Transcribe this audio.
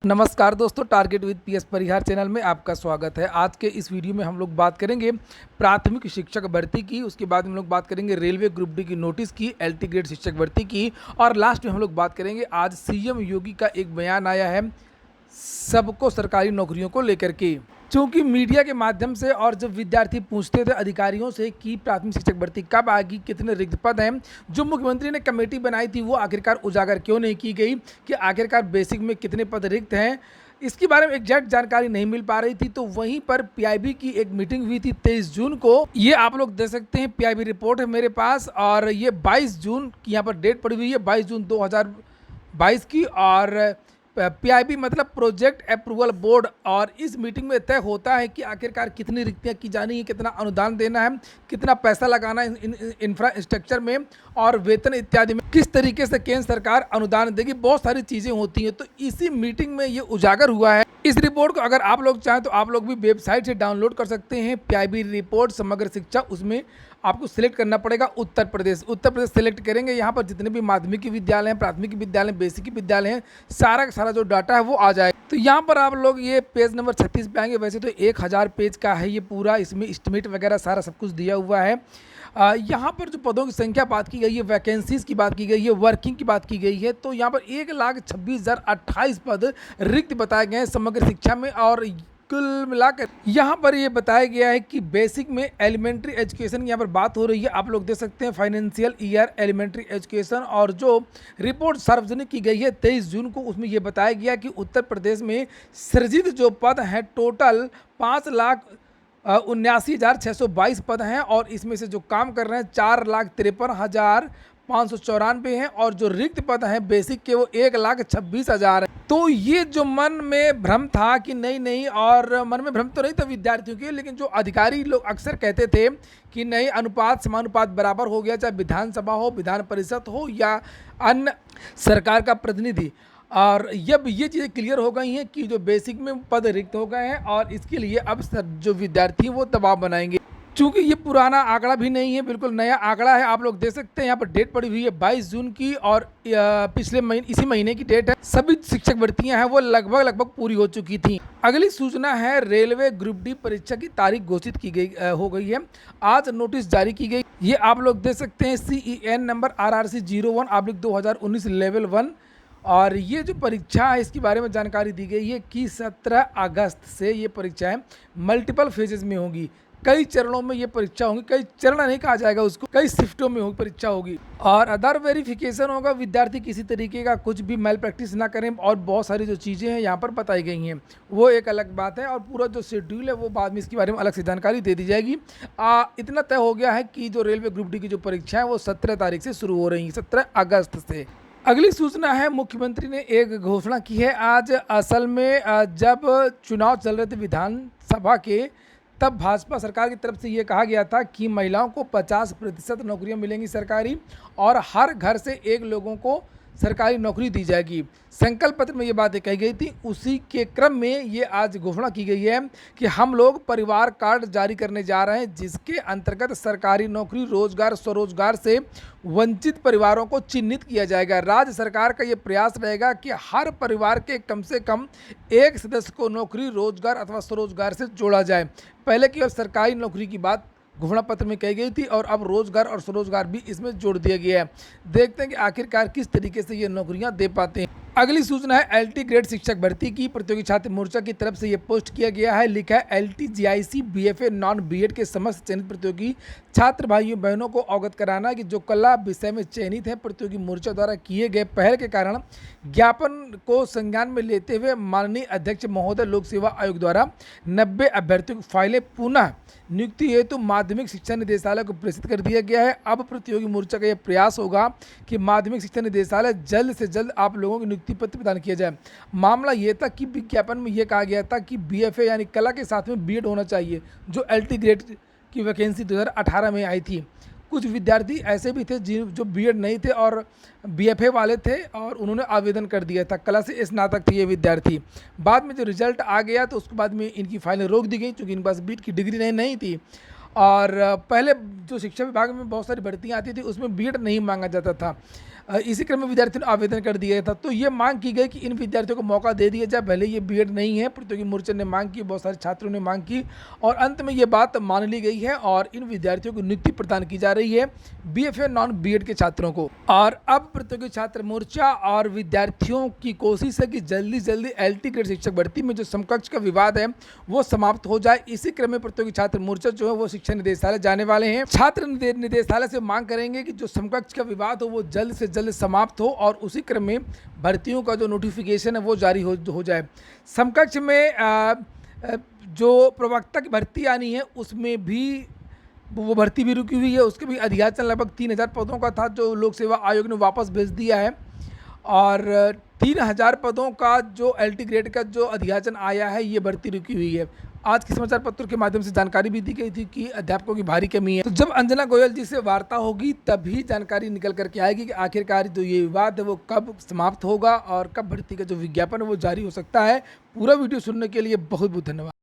नमस्कार दोस्तों, target with PS Parihar channel में आपका स्वागत है। आज के इस वीडियो में हम लोग बात करेंगे प्राथमिक शिक्षक भर्ती की, उसके बाद हम लोग बात करेंगे रेलवे ग्रुप डी की नोटिस की, एलटी ग्रेड शिक्षक भर्ती की, और लास्ट में हम लोग बात करेंगे आज सीएम योगी का एक बयान आया है सबको सरकारी नौकरियों को लेकर के। चूंकि मीडिया के माध्यम से और जब विद्यार्थी पूछते थे अधिकारियों से कि प्राथमिक शिक्षक भर्ती कब आएगी, कितने रिक्त पद हैं, जो मुख्यमंत्री ने कमेटी बनाई थी वो आखिरकार उजागर क्यों नहीं की गई कि आखिरकार बेसिक में कितने पद रिक्त हैं, इसके बारे में एग्जैक्ट जानकारी नहीं मिल पा रही थी। तो वहीं पर पीआईबी की एक मीटिंग हुई थी 23 जून को। ये आप लोग देख सकते हैं, पीआईबी रिपोर्ट है मेरे पास, और ये 22 जून की यहाँ पर डेट पड़ी हुई है, 22 जून 2022 की। और पीआईबी मतलब प्रोजेक्ट अप्रूवल बोर्ड, और इस मीटिंग में तय होता है कि आखिरकार कितनी रिक्तियां की जानी है, कितना अनुदान देना है, कितना पैसा लगाना है इंफ्रास्ट्रक्चर में और वेतन इत्यादि में, किस तरीके से केंद्र सरकार अनुदान देगी, बहुत सारी चीज़ें होती हैं। तो इसी मीटिंग में ये उजागर हुआ है। इस रिपोर्ट को अगर आप लोग चाहें तो आप लोग भी वेबसाइट से डाउनलोड कर सकते हैं, पीआईबी रिपोर्ट समग्र शिक्षा। उसमें आपको सिलेक्ट करना पड़ेगा उत्तर प्रदेश सिलेक्ट करेंगे। यहाँ पर जितने भी माध्यमिक विद्यालय हैं, प्राथमिक विद्यालय, बेसिक विद्यालय हैं, सारा का सारा जो डाटा है वो आ जाएगा। तो यहाँ पर आप लोग ये पेज नंबर 36 पे आएंगे। वैसे तो 1000 पेज का है ये पूरा, इसमें एस्टिमेट वगैरह सारा सब कुछ दिया हुआ है। यहाँ पर जो पदों की संख्या बात की गई है, वैकेंसीज की बात की गई है, वर्किंग की बात की गई है, तो यहाँ पर 1,26,028 पद रिक्त बताए गए हैं समग्र शिक्षा में। और कुल मिलाकर यहाँ पर ये बताया गया है कि बेसिक में एलिमेंट्री एजुकेशन की यहाँ पर बात हो रही है, आप लोग देख सकते हैं फाइनेंशियल ईयर एलिमेंट्री एजुकेशन। और जो रिपोर्ट सार्वजनिक की गई है 23 जून को, उसमें ये बताया गया कि उत्तर प्रदेश में सृजित जो पद हैं टोटल 5,79,622 पद हैं, और इसमें से जो काम कर रहे हैं 4,53,594 हैं, और जो रिक्त पद हैं बेसिक के वो 1,26,000 हैं। तो ये जो मन में भ्रम था कि नहीं, और मन में भ्रम तो नहीं था विद्यार्थियों के, लेकिन जो अधिकारी लोग अक्सर कहते थे कि नहीं, अनुपात समानुपात बराबर हो गया, चाहे विधानसभा हो, विधान परिषद हो या अन्य सरकार का प्रतिनिधि। और जब ये चीज़ें क्लियर हो गई हैं कि जो बेसिक में पद रिक्त हो गए हैं, और इसके लिए अब जो विद्यार्थी हैं वो दबाव बनाएंगे। चूँकि ये पुराना आंकड़ा भी नहीं है, बिल्कुल नया आंकड़ा है। आप लोग देख सकते हैं यहाँ पर डेट पड़ी हुई है 22 जून की, और पिछले महीने इसी महीने की डेट है। सभी शिक्षक भर्तियां हैं वो लगभग पूरी हो चुकी थी। अगली सूचना है रेलवे ग्रुप डी परीक्षा की तारीख घोषित की गई हो गई है। आज नोटिस जारी की गई, ये आप लोग देख सकते हैं, CEN नंबर RRC 01/2019 लेवल 1। और ये जो परीक्षा है इसके बारे में जानकारी दी गई है कि 17 अगस्त से ये परीक्षाएं मल्टीपल फेजेस में होंगी, कई चरणों में ये परीक्षा होंगी, कई चरण नहीं कहा जाएगा उसको, कई शिफ्टों में होगी परीक्षा होगी। और अदर वेरिफिकेशन होगा, विद्यार्थी किसी तरीके का कुछ भी मैल प्रैक्टिस ना करें, और बहुत सारी जो चीज़ें हैं यहाँ पर बताई गई हैं वो एक अलग बात है। और पूरा जो शेड्यूल है वो बाद में इसके बारे में अलग से जानकारी दे दी जाएगी। इतना तय हो गया है कि जो रेलवे ग्रुप डी की जो परीक्षा है वो 17 तारीख से शुरू हो रही है, 17 अगस्त से। अगली सूचना है, मुख्यमंत्री ने एक घोषणा की है आज। असल में जब चुनाव चल रहे थे विधानसभा के, तब भाजपा सरकार की तरफ से ये कहा गया था कि महिलाओं को 50% नौकरियां मिलेंगी सरकारी, और हर घर से एक लोगों को सरकारी नौकरी दी जाएगी। संकल्प पत्र में ये बातें कही गई थी। उसी के क्रम में ये आज घोषणा की गई है कि हम लोग परिवार कार्ड जारी करने जा रहे हैं, जिसके अंतर्गत सरकारी नौकरी, रोजगार, स्वरोजगार से वंचित परिवारों को चिन्हित किया जाएगा। राज्य सरकार का ये प्रयास रहेगा कि हर परिवार के कम से कम एक सदस्य को नौकरी, रोजगार अथवा स्वरोजगार से जोड़ा जाए। पहले केवल सरकारी नौकरी की बात घोषणा पत्र में कही गई थी, और अब रोजगार और स्वरोजगार भी इसमें जोड़ दिया गया है। देखते हैं कि आखिरकार किस तरीके से ये नौकरियां दे पाते हैं। अगली सूचना है एलटी ग्रेड शिक्षक भर्ती की। प्रतियोगी छात्र मोर्चा की तरफ से ये पोस्ट किया गया है, लिखा है LT GIC BFA non BEd के समस्त चयनित प्रतियोगी छात्र भाइयों बहनों को अवगत कराना कि जो कला विषय में चयनित है, प्रतियोगी मोर्चा द्वारा किए गए पहल के कारण ज्ञापन को संज्ञान में लेते हुए माननीय अध्यक्ष महोदय लोक सेवा आयोग द्वारा 90 अभ्यर्थियों की फाइलें पुनः नियुक्ति हेतु माध्यमिक शिक्षा निदेशालय को प्रेषित कर दिया गया है। अब प्रतियोगी मोर्चा का यह प्रयास होगा कि माध्यमिक शिक्षा निदेशालय जल्द से जल्द आप लोगों की नियुक्ति पत्र प्रदान किया जाए। मामला ये था कि विज्ञापन में यह कहा गया था कि BFA यानी कला के साथ में बीएड होना चाहिए, जो LT ग्रेड की वैकेंसी 2018 में आई थी। कुछ विद्यार्थी ऐसे भी थे जो बीएड नहीं थे और BFA वाले थे, और उन्होंने आवेदन कर दिया था। कला से स्नातक थे ये विद्यार्थी। बाद में जो रिजल्ट आ गया तो उसके बाद में इनकी फाइलें रोक दी गई, क्योंकि इनके पास बीएड की डिग्री नहीं थी। और पहले जो शिक्षा विभाग में बहुत सारी भर्तियाँ आती थी उसमें बीएड नहीं मांगा जाता था। इसी क्रम में विद्यार्थियों ने आवेदन कर दिया था। तो ये मांग की गई कि इन विद्यार्थियों को मौका दे दिया जाए, भले ये बीएड नहीं है। प्रतियोगी मोर्चा ने मांग की, बहुत सारे छात्रों ने मांग की और अंत में ये बात मान ली गई है और इन विद्यार्थियों को नियुक्ति प्रदान की जा रही है बीएफए नॉन बीएड के छात्रों को। और अब प्रतियोगी छात्र मोर्चा और विद्यार्थियों की कोशिश है कि जल्दी जल्दी एलटी ग्रेड शिक्षक भर्ती में जो समकक्ष का विवाद है वो समाप्त हो जाए। इसी क्रम में प्रतियोगी छात्र मोर्चा जो है वो शिक्षा निदेशालय जाने वाले हैं। छात्र निदेशालय से मांग करेंगे कि जो समकक्ष का विवाद हो वो जल्द से जल्द समाप्त हो और उसी क्रम में भर्तियों का जो नोटिफिकेशन है वो जारी हो जाए। समकक्ष में जो प्रवक्ता की भर्ती आनी है उसमें भी वो भर्ती भी रुकी हुई है। उसके भी अधियाचन लगभग 3000 पदों का था जो लोक सेवा आयोग ने वापस भेज दिया है और 3000 पदों का जो एलटी ग्रेड का जो अधियाचन आया है ये भर्ती रुकी हुई है। आज के समाचार पत्रों के माध्यम से जानकारी भी दी गई थी कि अध्यापकों की भारी कमी है। तो जब अंजना गोयल जी से वार्ता होगी तभी जानकारी निकल करके आएगी कि आखिरकार जो ये विवाद है वो कब समाप्त होगा और कब भर्ती का जो विज्ञापन है वो जारी हो सकता है। पूरा वीडियो सुनने के लिए बहुत बहुत धन्यवाद।